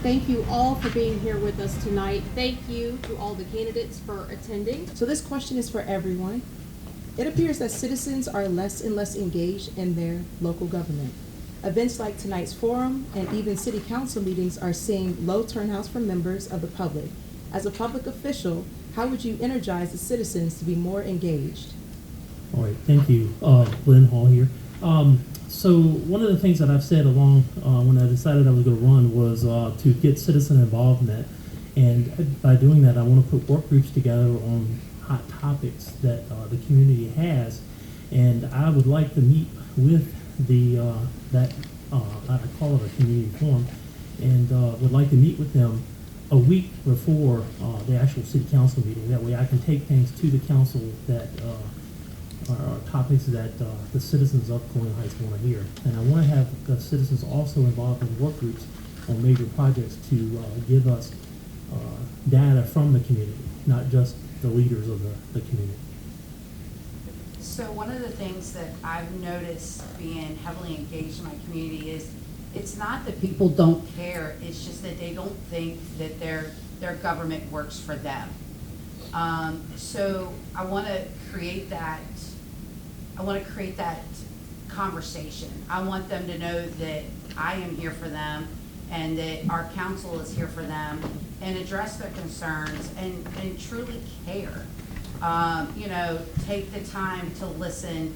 thank you all for being here with us tonight. Thank you to all the candidates for attending. So this question is for everyone. It appears that citizens are less and less engaged in their local government. Events like tonight's forum and even city council meetings are seeing low turnouts from members of the public. As a public official, how would you energize the citizens to be more engaged? All right, thank you. Lynn Hall here. So one of the things that I've said along when I decided I was going to run was to get citizen involvement. And by doing that, I want to put work groups together on hot topics that the community has. And I would like to meet with I call it a community forum, and would like to meet with them a week before the actual city council meeting. That way I can take things to the council that are topics that the citizens of Colonial Heights want to hear. And I want to have the citizens also involved in work groups on major projects to give us data from the community, not just the leaders of the community. So one of the things that I've noticed being heavily engaged in my community is it's not that people don't care, it's just that they don't think that their government works for them. So I want to create that conversation. I want them to know that I am here for them and that our council is here for them, and address their concerns and truly care. Take the time to listen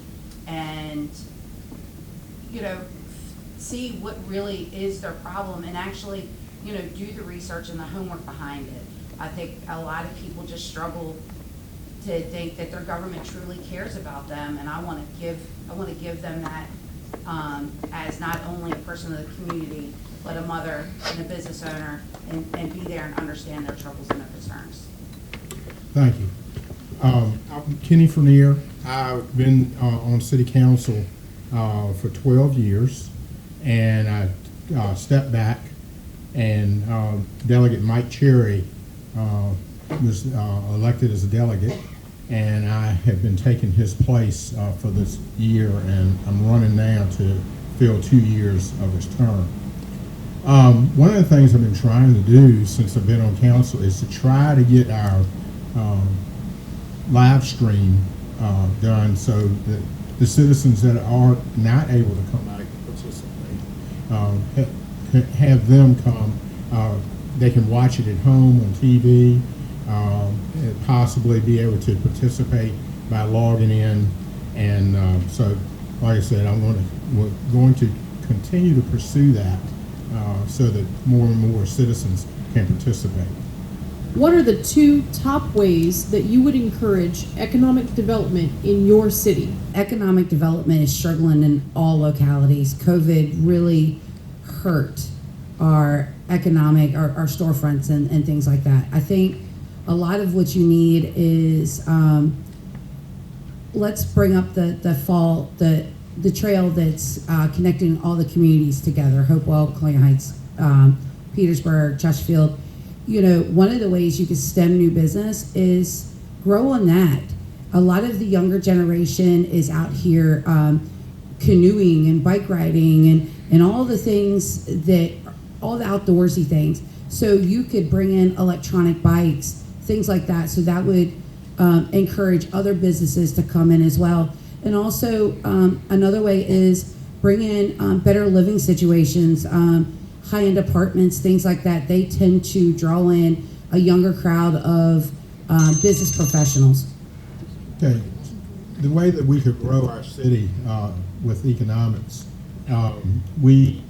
and, see what really is their problem and actually, do the research and the homework behind it. I think a lot of people just struggle to think that their government truly cares about them, and I want to give them that as not only a person of the community, but a mother and a business owner, and be there and understand their troubles and their concerns. Thank you. I'm Kenny Fernier. I've been on city council for 12 years, and I stepped back, and Delegate Mike Cherry was elected as a delegate, and I have been taking his place for this year, and I'm running now to fill 2 years of his term. One of the things I've been trying to do since I've been on council is to try to get our live stream done so that the citizens that are not able to come out and participate, have them come. They can watch it at home on TV, and possibly be able to participate by logging in. And so, like I said, we're going to continue to pursue that so that more and more citizens can participate. What are the 2 top ways that you would encourage economic development in your city? Economic development is struggling in all localities. COVID really hurt our economic, our storefronts and things like that. I think a lot of what you need is, let's bring up the trail that's connecting all the communities together, Hopewell, Colonial Heights, Petersburg, Chesterfield. One of the ways you can stem new business is grow on that. A lot of the younger generation is out here canoeing and bike riding and all the things all the outdoorsy things. So you could bring in electronic bikes, things like that. So that would encourage other businesses to come in as well. And also another way is bring in better living situations, high-end apartments, things like that. They tend to draw in a younger crowd of business professionals. Okay, the way that we could grow our city with economics, we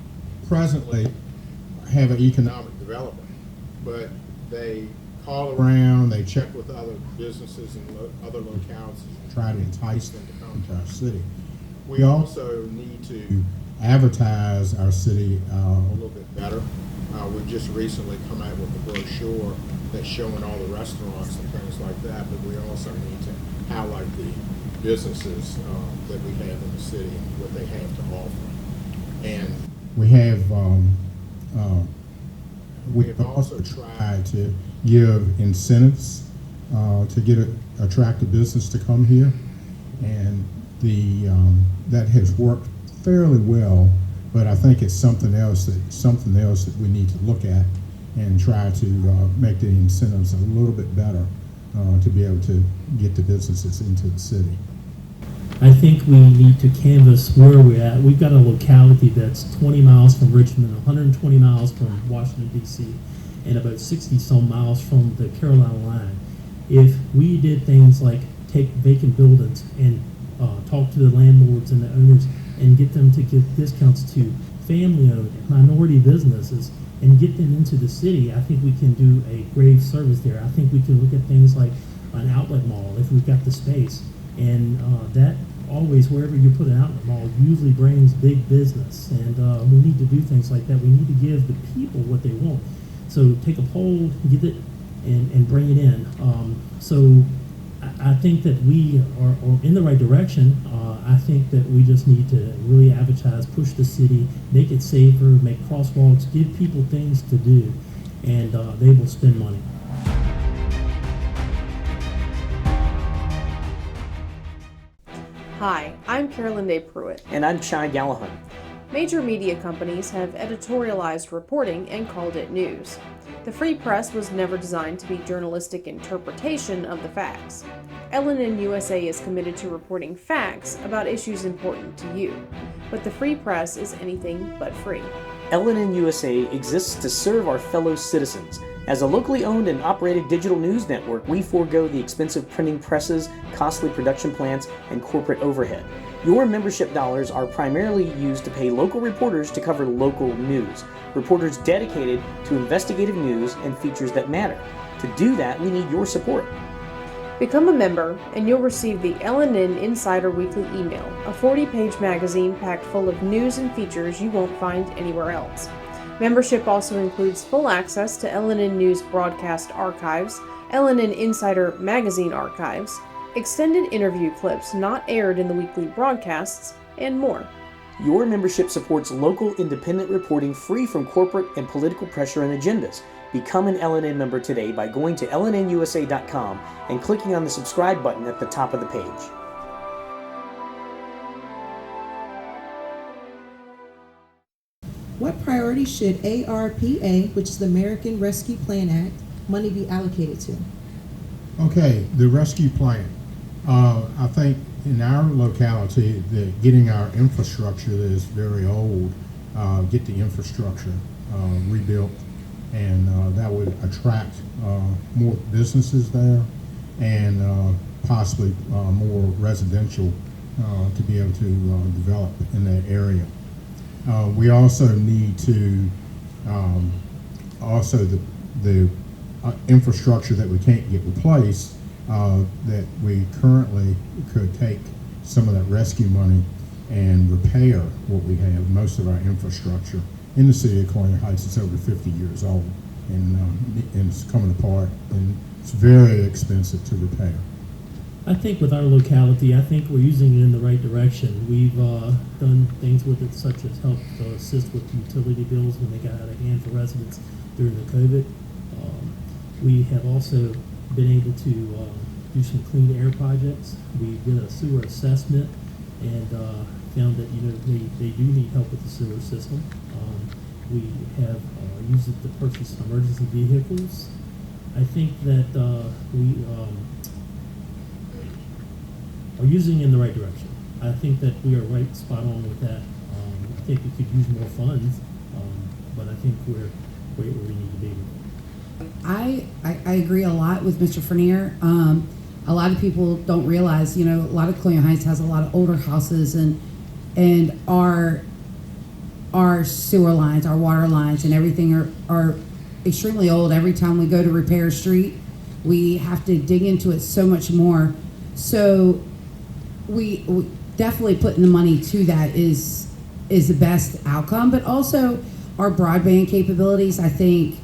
presently have an economic development, but they call around, they check with other businesses and other localities and try to entice them to come to our city. We also need to advertise our city a little bit better. We've just recently come out with a brochure that's showing all the restaurants and things like that, but we also need to highlight the businesses that we have in the city and what they have to offer. And we have also tried to give incentives to attract a business to come here, and that has worked fairly well. But I think it's something else that we need to look at and try to make the incentives a little bit better to be able to get the businesses into the city. I think we need to canvass where we're at. We've got a locality that's 20 miles from Richmond, 120 miles from Washington, D.C., and about 60-some miles from the Carolina line. If we did things like take vacant buildings and talk to the landlords and the owners and get them to give discounts to family-owned minority businesses and get them into the city, I think we can do a grave service there. I think we can look at things like an outlet mall if we've got the space. And that always, wherever you put an outlet mall, usually brings big business. And we need to do things like that. We need to give the people what they want. So take a poll, get it, and bring it in. So I think that we are in the right direction. I think that we just need to really advertise, push the city, make it safer, make crosswalks, give people things to do, and they will spend money. Hi, I'm Carolyn Day Pruitt. And I'm Chai Gallahan. Major media companies have editorialized reporting and called it news. The free press was never designed to be journalistic interpretation of the facts. LNN USA is committed to reporting facts about issues important to you, but the free press is anything but free. LNN USA exists to serve our fellow citizens. As a locally owned and operated digital news network, we forego the expensive printing presses, costly production plants, and corporate overhead. Your membership dollars are primarily used to pay local reporters to cover local news. Reporters dedicated to investigative news and features that matter. To do that, we need your support. Become a member, and you'll receive the LNN Insider Weekly Email, a 40-page magazine packed full of news and features you won't find anywhere else. Membership also includes full access to LNN News broadcast archives, LNN Insider magazine archives, extended interview clips not aired in the weekly broadcasts, and more. Your membership supports local independent reporting free from corporate and political pressure and agendas. Become an LNN member today by going to lnnusa.com and clicking on the subscribe button at the top of the page. What priorities should ARPA, which is the American Rescue Plan Act, money be allocated to? Okay, the rescue plan. I think in our locality, getting our infrastructure that is very old, get the infrastructure rebuilt, and that would attract more businesses there and possibly more residential to be able to develop in that area. We also need to the infrastructure that we can't get replaced, that we currently could take some of that rescue money and repair what we have. Most of our infrastructure in the city of Colonial Heights is over 50 years old, and it's coming apart, and it's very expensive to repair. I think with our locality, I think we're using it in the right direction. We've done things with it, such as help assist with utility bills when they got out of hand for residents during the COVID. We have also been able to do some clean air projects. We did a sewer assessment and found that they do need help with the sewer system. We have used it to purchase emergency vehicles. I think that we are using it in the right direction. I think that we are right spot on with that. I think we could use more funds, but I think we're where we need to be. I agree a lot with Mr. Fournier. A lot of people don't realize, a lot of Colonial Heights has a lot of older houses, and our sewer lines, our water lines, and everything are extremely old. Every time we go to repair a street, we have to dig into it so much more. So we definitely putting the money to that is the best outcome, but also our broadband capabilities. I think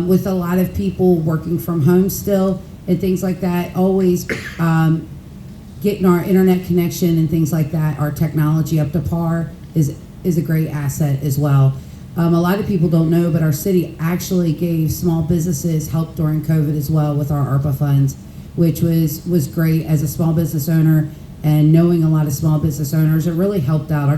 with a lot of people working from home still and things like that, always getting our internet connection and things like that, our technology up to par is a great asset as well. A lot of people don't know, but our city actually gave small businesses help during COVID as well with our ARPA funds, which was great. As a small business owner and knowing a lot of small business owners, it really helped out.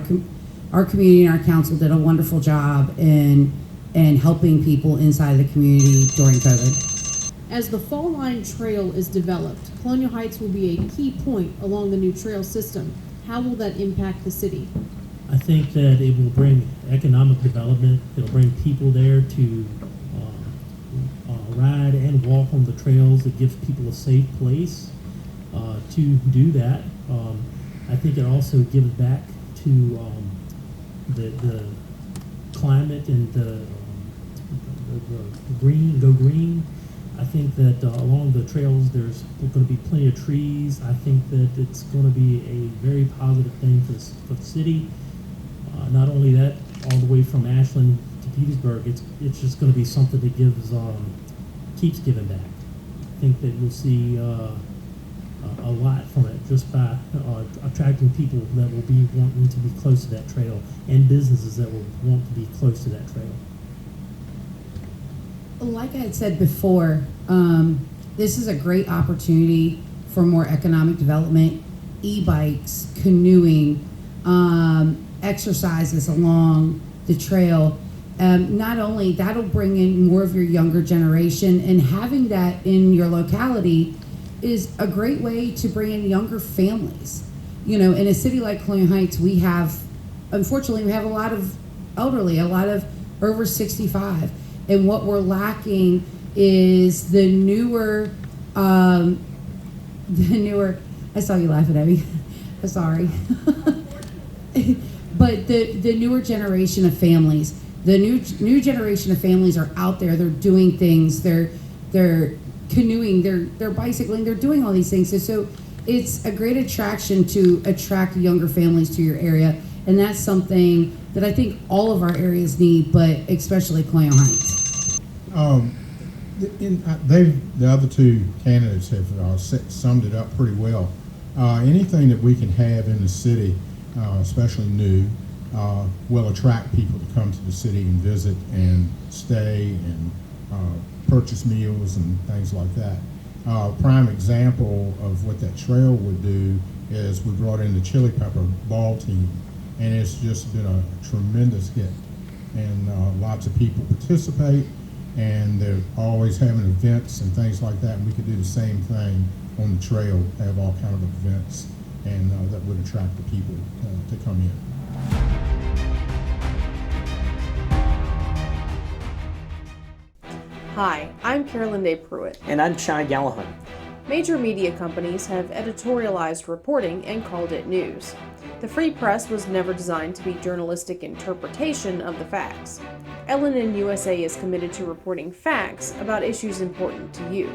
Our community and our council did a wonderful job in and helping people inside the community during COVID. As the Fall Line Trail is developed, Colonial Heights will be a key point along the new trail system. How will that impact the city? I think that it will bring economic development. It'll bring people there to ride and walk on the trails. It gives people a safe place to do that. I think it also gives back to the climate and the green, go green. I think that along the trails there's going to be plenty of trees. I think that it's going to be a very positive thing for the city. Not only that, all the way from Ashland to Petersburg, it's just going to be something that gives keeps giving back. I think that you'll see a lot from it just by attracting people that will be wanting to be close to that trail and businesses that will want to be close to that trail. Like I had said before, this is a great opportunity for more economic development, e-bikes, canoeing, exercises along the trail. Not only that'll bring in more of your younger generation, and having that in your locality is a great way to bring in younger families. You know, in a city like Colonial Heights, unfortunately, we have a lot of elderly, a lot of over 65. And what we're lacking is the newer, I saw you laughing at me. I'm sorry. But the newer generation of families, the new generation of families are out there. They're doing things. They're canoeing. They're bicycling. They're doing all these things. So it's a great attraction to attract younger families to your area, and that's something that I think all of our areas need, but especially Colonial Heights. The other two candidates have summed it up pretty well. Anything that we can have in the city, especially new, will attract people to come to the city and visit and stay and purchase meals and things like that. Prime example of what that trail would do is we brought in the Chili Pepper ball team, and it's just been a tremendous hit. And lots of people participate, and they're always having events and things like that. And we could do the same thing on the trail, have all kind of events, and that would attract the people to come in. Hi, I'm Carolyn Day Pruitt. And I'm Chai Gallahan. Major media companies have editorialized reporting and called it news. The free press was never designed to be journalistic interpretation of the facts. LNN USA is committed to reporting facts about issues important to you,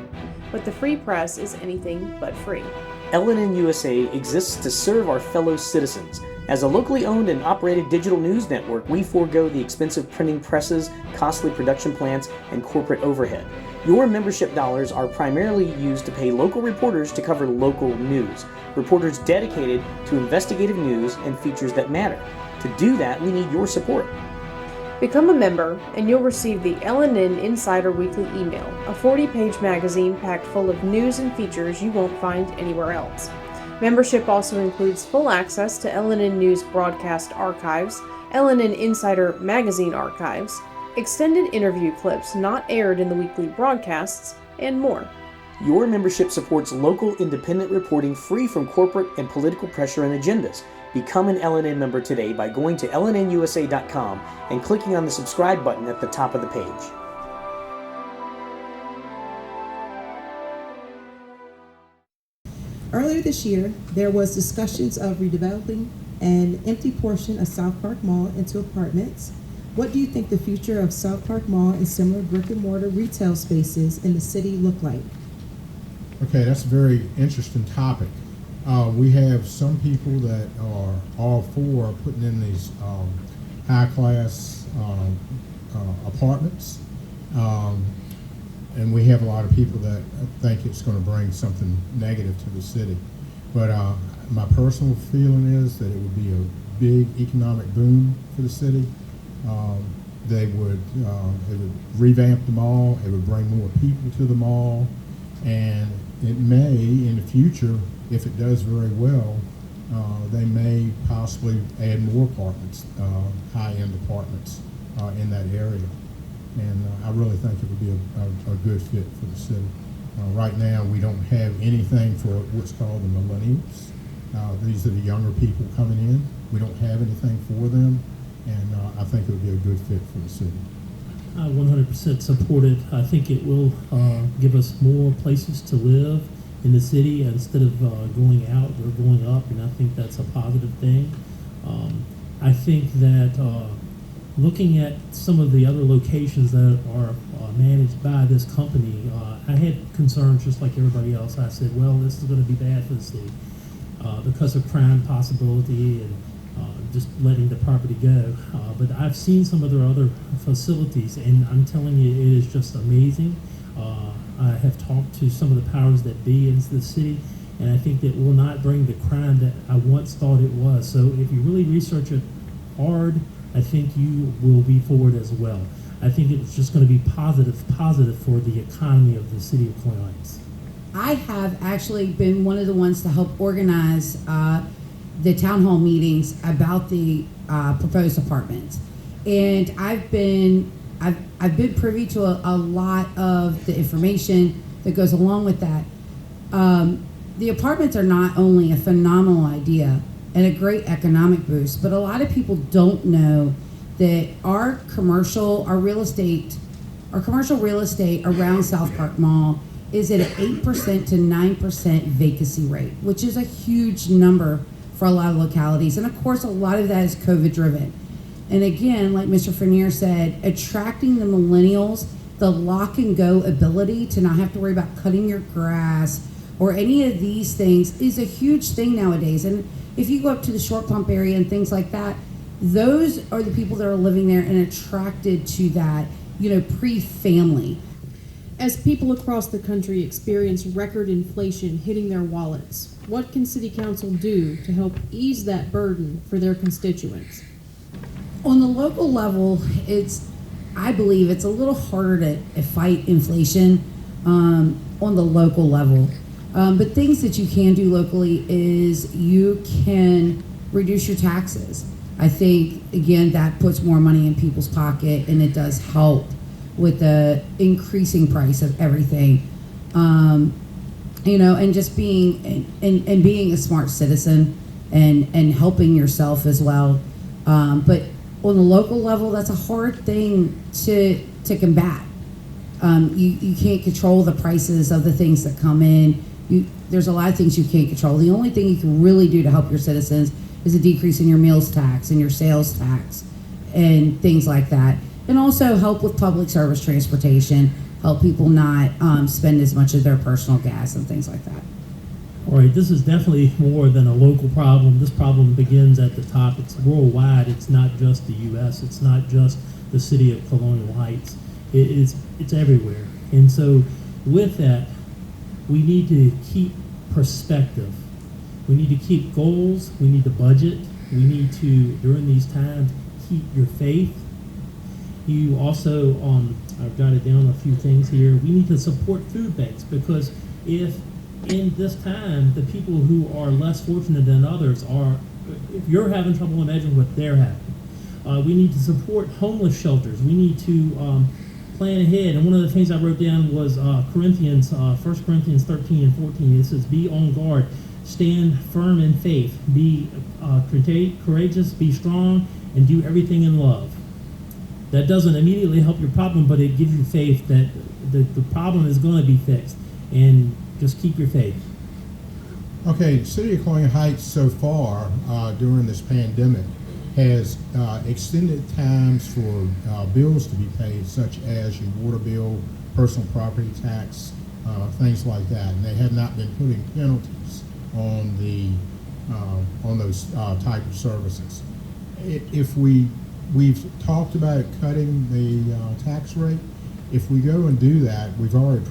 but the free press is anything but free. LNN USA exists to serve our fellow citizens. As a locally owned and operated digital news network, we forego the expensive printing presses, costly production plants, and corporate overhead. Your membership dollars are primarily used to pay local reporters to cover local news. Reporters dedicated to investigative news and features that matter. To do that, we need your support. Become a member, and you'll receive the LNN Insider Weekly Email, a 40-page magazine packed full of news and features you won't find anywhere else. Membership also includes full access to LNN News broadcast archives, LNN Insider magazine archives, extended interview clips not aired in the weekly broadcasts, and more. Your membership supports local independent reporting free from corporate and political pressure and agendas. Become an LNN member today by going to lnnusa.com and clicking on the subscribe button at the top of the page. Earlier this year, there was discussions of redeveloping an empty portion of South Park Mall into apartments. What do you think the future of South Park Mall and similar brick and mortar retail spaces in the city look like? Okay, that's a very interesting topic. We have some people that are all for putting in these high-class apartments, and we have a lot of people that think it's going to bring something negative to the city. But my personal feeling is that it would be a big economic boom for the city. It would revamp the mall. It would bring more people to the mall, and it may, in the future, if it does very well, they may possibly add more apartments, high-end apartments in that area. and I really think it would be a good fit for the city. Right now, we don't have anything for what's called the millennials. These are the younger people coming in. We don't have anything for them, and I think it would be a good fit for the city. I 100% support it. I think it will give us more places to live in the city instead of going out or going up, and I think that's a positive thing. I think that looking at some of the other locations that are managed by this company, I had concerns just like everybody else. I said, well, this is going to be bad for the city because of crime possibility and just letting the property go. But I've seen some of their other facilities, and I'm telling you, it is just amazing. I have talked to some of the powers that be in the city, and I think that will not bring the crime that I once thought it was. So if you really research it hard, I think you will be for it as well. I think it's just going to be positive for the economy of the city of Colonial Heights. I have actually been one of the ones to help organize the town hall meetings about the proposed apartments, and I've been privy to a lot of the information that goes along with that. The apartments are not only a phenomenal idea and a great economic boost, but a lot of people don't know that our commercial real estate around South Park Mall is at an 8% to 9% vacancy rate, which is a huge number for a lot of localities. And of course, a lot of that is COVID driven. And again, like Mr. Fournier said, attracting the millennials, the lock and go ability to not have to worry about cutting your grass or any of these things is a huge thing nowadays. And if you go up to the Short Pump area and things like that, those are the people that are living there and attracted to that, pre-family. As people across the country experience record inflation hitting their wallets, what can City Council do to help ease that burden for their constituents? On the local level, I believe it's a little harder to fight inflation on the local level. But things that you can do locally is you can reduce your taxes. I think, again, that puts more money in people's pocket, and it does help with the increasing price of everything. And just being and being a smart citizen and helping yourself as well. But on the local level, that's a hard thing to combat. You can't control the prices of the things that come in. There's a lot of things you can't control. The only thing you can really do to help your citizens is a decrease in your meals tax and your sales tax and things like that. And also help with public service transportation, help people not spend as much of their personal gas and things like that. All right, this is definitely more than a local problem. This problem begins at the top. It's worldwide. It's not just the U.S. It's not just the city of Colonial Heights. It's everywhere. And so with that, we need to keep perspective. We need to keep goals. We need to budget. We need to, during these times, keep your faith. You also, I've jotted down a few things here. We need to support food banks, because if in this time the people who are less fortunate than others if you're having trouble, imagine what they're having. We need to support homeless shelters. We need to plan ahead. And one of the things I wrote down was 1 Corinthians 13 and 14. It says, be on guard, stand firm in faith, be courageous, be strong, and do everything in love. That doesn't immediately help your problem, but it gives you faith that the problem is going to be fixed. And just keep your faith. Okay, the City of Colonial Heights so far during this pandemic has extended times for bills to be paid, such as your water bill, personal property tax, things like that. And they have not been putting penalties on those type of services. If we've talked about cutting the tax rate. If we go and do that, we've already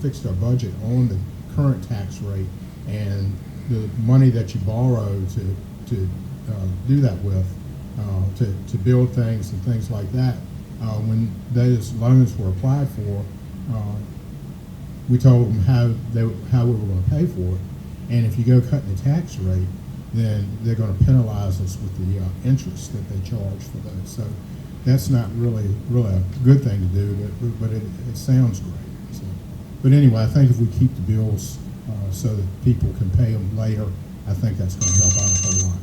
fixed our budget on the current tax rate, and the money that you borrow to do that with, to build things and things like that. When those loans were applied for, we told them how we were going to pay for it, and if you go cutting the tax rate, then they're going to penalize us with the interest that they charge for those. So that's not really a good thing to do, but it sounds great. So, but anyway, I think if we keep the bills so that people can pay them later, I think that's going to help out a whole lot.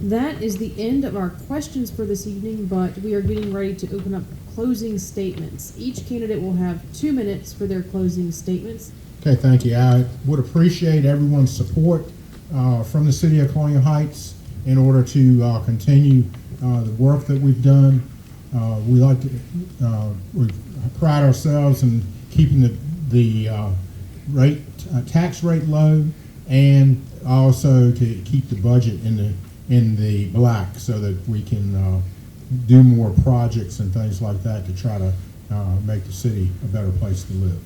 That is the end of our questions for this evening, but we are getting ready to open up closing statements. Each candidate will have 2 minutes for their closing statements. Okay, thank you. I would appreciate everyone's support from the City of Colonial Heights in order to continue the work that we've done. We pride ourselves in keeping the tax rate low, and also to keep the budget in the black so that we can do more projects and things like that to try to make the city a better place to live.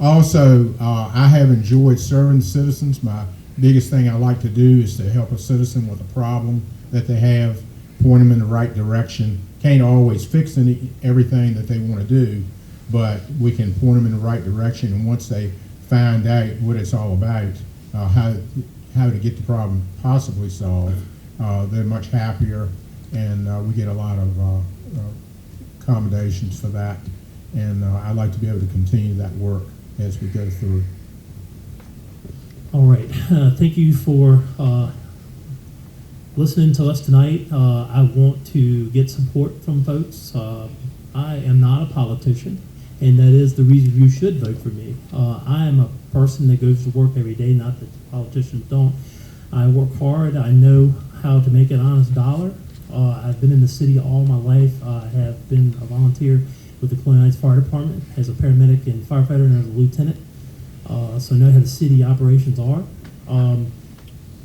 Also, I have enjoyed serving citizens. My biggest thing I like to do is to help a citizen with a problem that they have, point them in the right direction. Can't always fix everything that they want to do, but we can point them in the right direction, and once they find out what it's all about, how to get the problem possibly solved, they're much happier, and we get a lot of accommodations for that. And I'd like to be able to continue that work as we go through. All right. Thank you for listening to us tonight. I want to get support from folks. I am not a politician, and that is the reason you should vote for me. I am a person that goes to work every day, not that politicians don't. I work hard. I know how to make an honest dollar. I've been in the city all my life. I have been a volunteer with the Colonial Heights Fire Department as a paramedic and firefighter and as a lieutenant. So I know how the city operations are.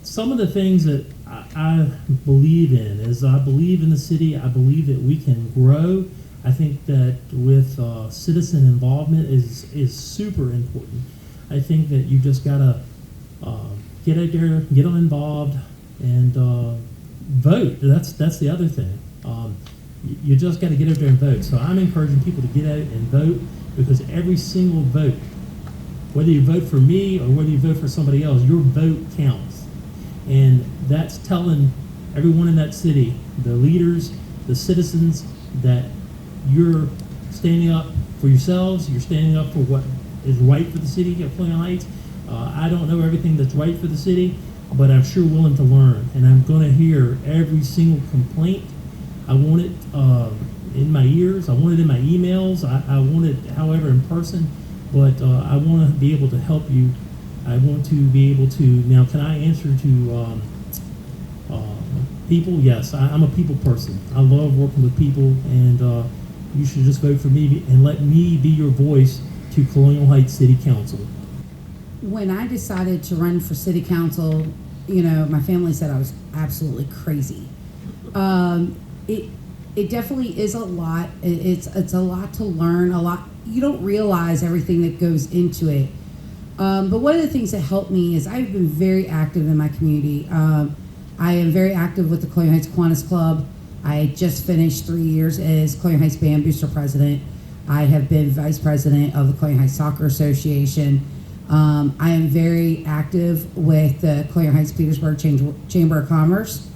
Some of the things that I believe in is I believe in the city. I believe that we can grow. I think that with citizen involvement is super important. I think that you just gotta get out there, get them involved, and vote. That's the other thing. You just got to get out there and vote. So I'm encouraging people to get out and vote, because every single vote, whether you vote for me or whether you vote for somebody else, your vote counts. And that's telling everyone in that city, the leaders, the citizens, that you're standing up for yourselves, you're standing up for what is right for the city of Colonial Heights. I don't know everything that's right for the city, but I'm sure willing to learn. And I'm going to hear every single complaint. I want it in my ears. I want it in my emails. I want it, however, in person. But I want to be able to help you. I want to be able to. Now, can I answer to people? Yes, I'm a people person. I love working with people, and you should just vote for me and let me be your voice to Colonial Heights City Council. When I decided to run for city council, my family said I was absolutely crazy. It definitely is a lot. It's a lot to learn. A lot. You don't realize everything that goes into it. But one of the things that helped me is I've been very active in my community. I am very active with the Colonial Heights Kiwanis Club. I just finished 3 years as Colonial Heights Band Booster President. I have been Vice President of the Colonial Heights Soccer Association. I am very active with the Colonial Heights Petersburg Chamber of Commerce.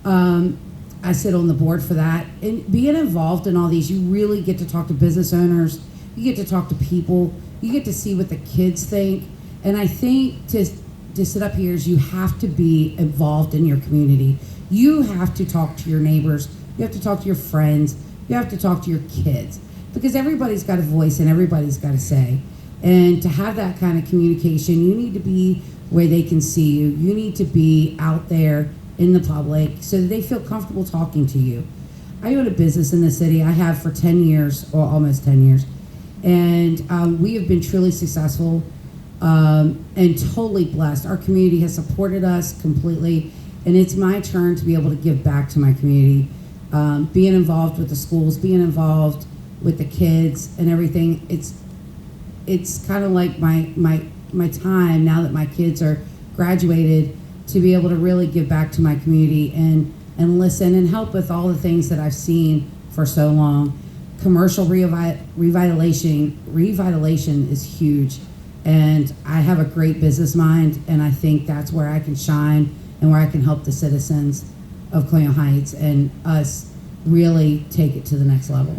I sit on the board for that. And being involved in all these, you really get to talk to business owners. You get to talk to people. You get to see what the kids think. And I think to sit up here is you have to be involved in your community. You have to talk to your neighbors. You have to talk to your friends. You have to talk to your kids. Because everybody's got a voice and everybody's got a say. And to have that kind of communication, you need to be where they can see you. You need to be out there in the public so that they feel comfortable talking to you. I own a business in the city. I have for 10 years, or almost 10 years. And we have been truly successful and totally blessed. Our community has supported us completely. And it's my turn to be able to give back to my community. Being involved with the schools, being involved with the kids and everything. It's kind of like my time now that my kids are graduated, to be able to really give back to my community and listen and help with all the things that I've seen for so long. Commercial revitalization is huge, and I have a great business mind, and I think that's where I can shine and where I can help the citizens of Colonial Heights and us really take it to the next level.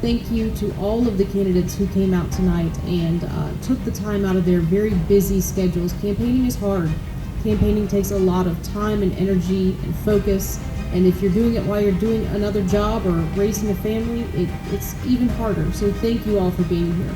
Thank you to all of the candidates who came out tonight and took the time out of their very busy schedules. Campaigning is hard. Campaigning takes a lot of time and energy and focus. And if you're doing it while you're doing another job or raising a family, it's even harder. So thank you all for being here.